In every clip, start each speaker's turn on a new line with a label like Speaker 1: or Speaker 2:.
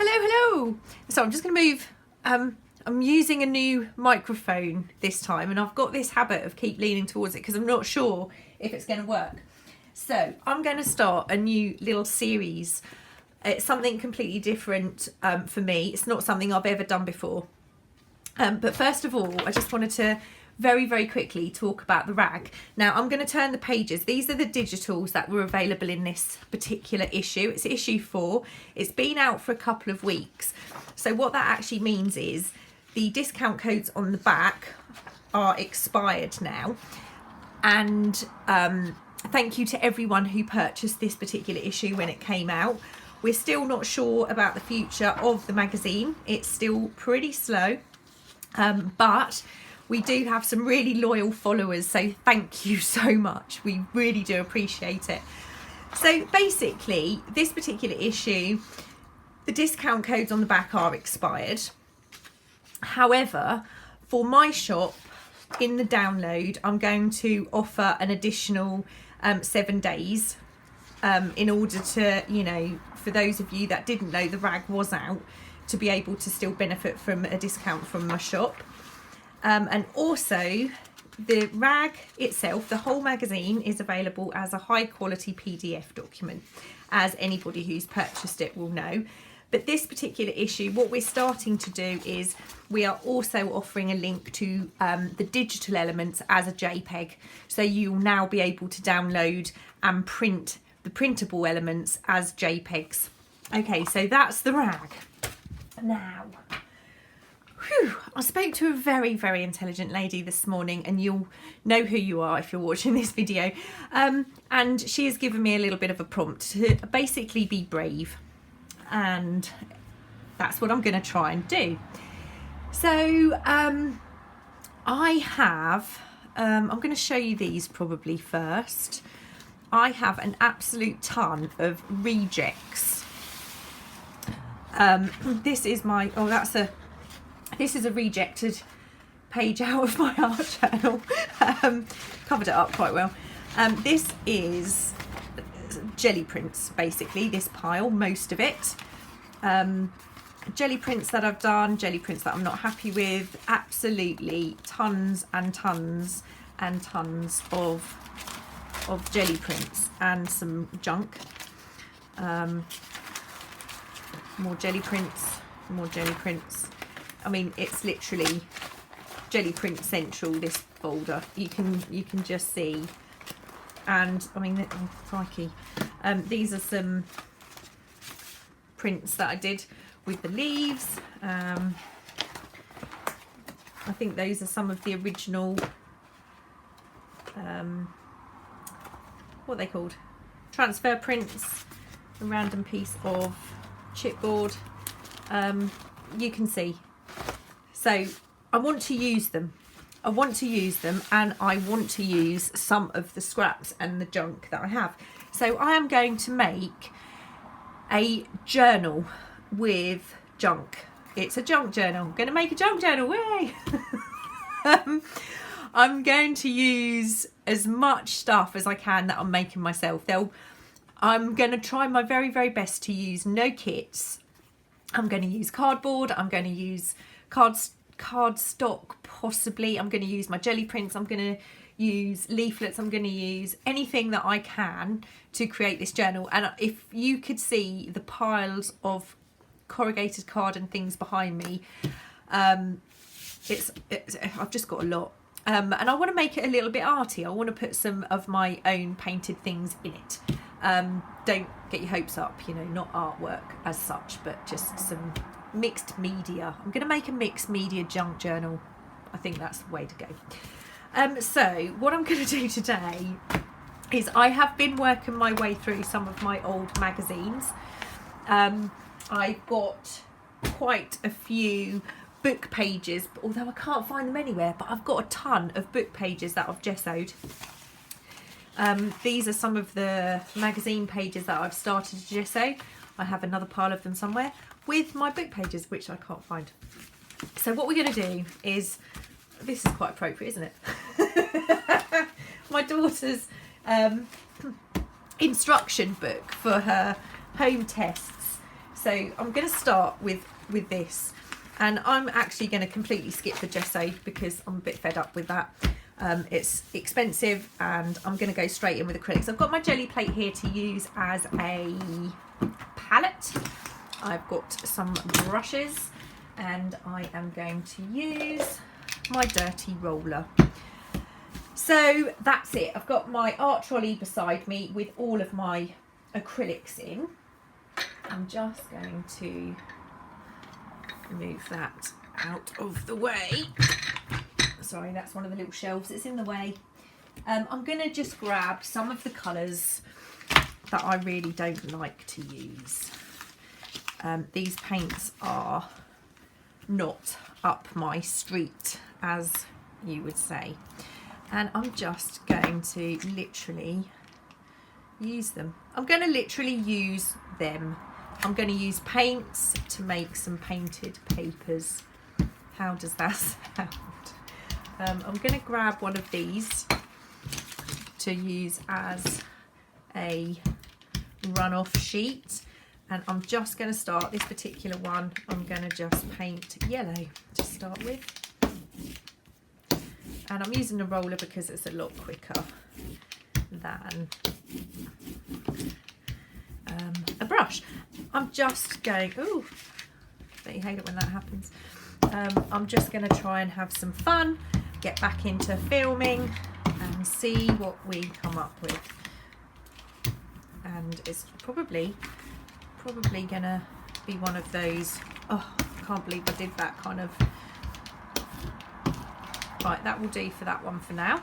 Speaker 1: Hello. So I'm just going to move. I'm using a new microphone this time, and I've got this habit of keep leaning towards it because I'm not sure if it's going to work. So I'm going to start a new little series. It's something completely different for me. It's not something I've ever done before. But first of all, I just wanted to very quickly talk about the rag. Now I'm going to turn the pages. These are the digitals that were available in this particular issue. It's issue 4. It's been out for a couple of weeks. So what that actually means is the discount codes on the back are expired now. And thank you to everyone who purchased this particular issue when it came out. We're still not sure about the future of the magazine. It's still pretty slow, but we do have some really loyal followers, so thank you so much. We really do appreciate it. So basically, this particular issue, the discount codes on the back are expired. However, for my shop, in the download, I'm going to offer an additional 7 days in order to, you know, for those of you that didn't know the rag was out, to be able to still benefit from a discount from my shop. And also the rag itself, the whole magazine, is available as a high quality PDF document, as anybody who's purchased it will know. But this particular issue, what we're starting to do is we are also offering a link to the digital elements as a JPEG. So you'll now be able to download and print the printable elements as JPEGs. Okay, so that's the rag. Now, I spoke to a very intelligent lady this morning, and you'll know who you are if you're watching this video. And she has given me a little bit of a prompt to basically be brave. And that's what I'm going to try and do. So I have, I'm going to show you these probably first. I have an absolute ton of rejects. This is my, this is a rejected page out of my art journal. Covered it up quite well. This is jelly prints, basically, this pile, most of it. Jelly prints that I've done, jelly prints that I'm not happy with, absolutely tons and tons and tons of jelly prints, and some junk. More jelly prints. I mean, it's literally jelly print central, this folder. You can just see. And I mean, oh, crikey. These are some prints that I did with the leaves. I think those are some of the original, what are they called? Transfer prints. A random piece of chipboard. You can see. So I want to use them. And I want to use some of the scraps and the junk that I have. So I am going to make a journal with junk. It's a junk journal. I'm going to make a junk journal. Way! I'm going to use as much stuff as I can that I'm making myself. I'm going to try my very best to use no kits. I'm going to use cardboard. I'm going to use cardstock, possibly. I'm going to use my jelly prints. I'm going to use leaflets. I'm going to use anything that I can to create this journal. And if you could see the piles of corrugated card and things behind me, I've just got a lot. And I want to make it a little bit arty. I want to put some of my own painted things in it. Don't get your hopes up, you know, not artwork as such, but just some mixed media. I'm going to make a mixed media junk journal. I think that's the way to go. So what I'm going to do today is I have been working my way through some of my old magazines. I've got quite a few book pages, although I can't find them anywhere, but I've got a ton of book pages that I've gessoed. These are some of the magazine pages that I've started to gesso. I have another pile of them somewhere with my book pages, which I can't find. So what we're going to do is, this is quite appropriate, isn't it? My daughter's instruction book for her home tests. So I'm going to start with this, and I'm actually going to completely skip the gesso because I'm a bit fed up with that. It's expensive, and I'm going to go straight in with acrylics. I've got my jelly plate here to use as a palette. I've got some brushes, and I am going to use my dirty roller. So that's it. I've got my art trolley beside me with all of my acrylics in. I'm just going to move that out of the way. Sorry, that's one of the little shelves that's in the way. I'm going to just grab some of the colours that I really don't like to use. These paints are not up my street, as you would say. And I'm just going to literally use them. I'm going to literally use them. I'm going to use paints to make some painted papers. How does that sound? I'm going to grab one of these to use as a runoff sheet. And I'm just going to start this particular one. I'm going to just paint yellow to start with. And I'm using a roller because it's a lot quicker than a brush. I'm just going, ooh, don't you hate it when that happens? I'm just going to try and have some fun, get back into filming and see what we come up with. And it's probably going to be one of those, oh, I can't believe I did that kind of. Right, that will do for that one for now.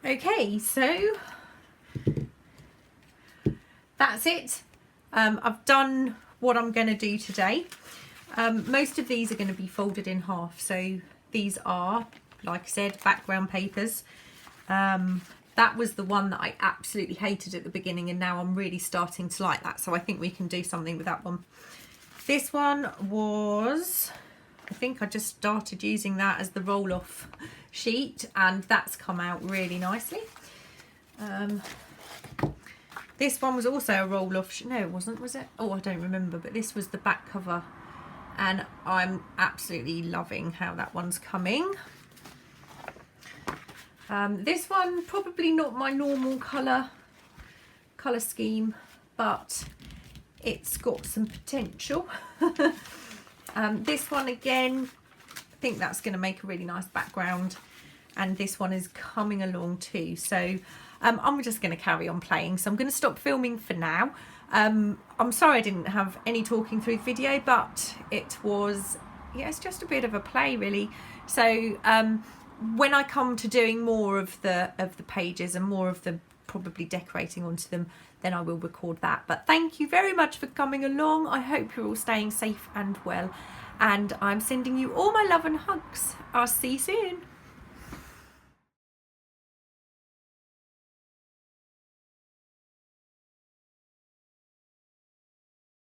Speaker 1: Okay, so that's it. I've done what I'm going to do today. Most of these are going to be folded in half, so these are, like I said, background papers. That was the one that I absolutely hated at the beginning, and now I'm really starting to like that, so I think we can do something with that one. This one was, I think I just started using that as the roll-off sheet, and that's come out really nicely. This one was also a roll-off, no it wasn't, was it? Oh, I don't remember, but this was the back cover, and I'm absolutely loving how that one's coming. This one, probably not my normal colour scheme, but it's got some potential. This one again, I think that's going to make a really nice background, and this one is coming along too. So I'm just going to carry on playing, so I'm going to stop filming for now. I'm sorry I didn't have any talking through the video, but it was, yeah, it's just a bit of a play really. So when I come to doing more of the pages and more of the probably decorating onto them, then I will record that. But thank you very much for coming along. I hope you're all staying safe and well, and I'm sending you all my love and hugs. I'll see you soon.